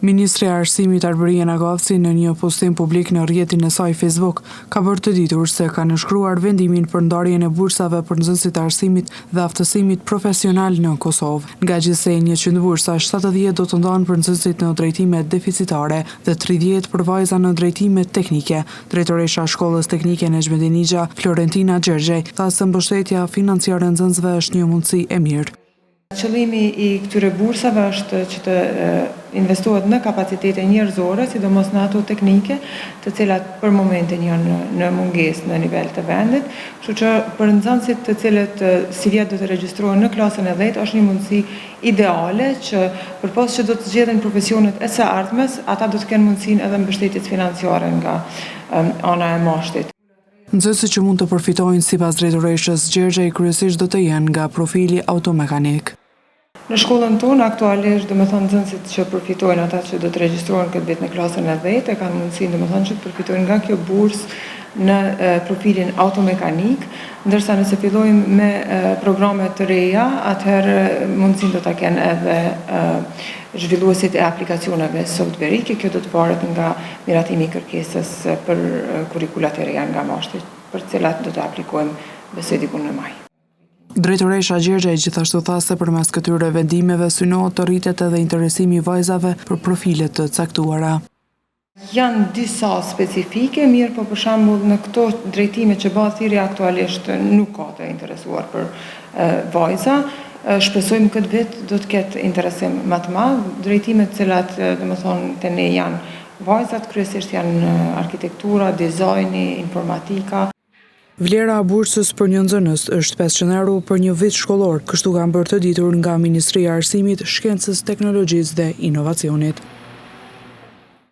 Ministri e Arsimit Arberia Nagavci në një postim publik në rrjetin e saj Facebook ka bërë të ditur se ka nënshkruar vendimin për ndarjen e bursave për nxënësit e arsimit dhe aftësimit profesional në Kosovë. Nga gjithsej 100 bursa, 70 do të ndahen për nxënësit në drejtime deficitare dhe 30 për vajza në drejtime teknike. Drejtoresha e Shkollës Teknike Nexhmedin Ixha, Florentina Gjergjej, tha se mbështetja financiare e nxënësve është një mundësi e mirë. Qëllimi i këtyre bursave është që të investohet në kapacitete njerëzore, sidomos në ato teknike, të cilat për momentin janë në mungesë në nivel të vendit, kështu që për nxënësit të cilët si vjet do të regjistrohen në klasën e 10 është një mundësi ideale që përpos që do të zgjedhin profesionet e së ardhmes, ata do të kenë mundësinë edhe mbështetjes financiare nga ana e mashtit. Nxënësit që mund të përfitojnë sipas drejtoreshës Gjergjej kryesisht do të jenë nga profili automekanik. Në shkollën tonë aktualisht, nxënësit që përfitojnë, ata që do të regjistrohen këtë vit në klasën e 10, e kanë mundësinë që të përfitojnë nga kjo bursë në profilin automekanik, ndërsa nëse fillojmë me programe të reja, atëherë mundësinë do ta kenë edhe zhvilluesit e aplikacioneve softverike. Kjo do të varet nga miratimi i kërkesës për kurrikulat e reja nga mashti, për të cilat do të aplikojmë besoj diku në maj. Drejtoresha Gjergjej gjithashtu tha se përmes këtyre vendimeve synohet të rritet edhe interesimi i vajzave për profile të caktuara. Janë disa specifike, mirë po për shembull në këto drejtime që bëhet thirrja aktualisht nuk ka të interesuar për vajza. Shpresojmë këtë vit do të ketë interesim më të madh. Drejtimet të cilat te ne janë vajzat kryesisht janë arkitektura, dizajni, informatika. Vlera e bursës për një nxënës është 500 euro për një vit shkollor, kështu kanë bërë të ditur nga Ministria e Arsimit, Shkencës, Teknologjisë dhe Inovacionit.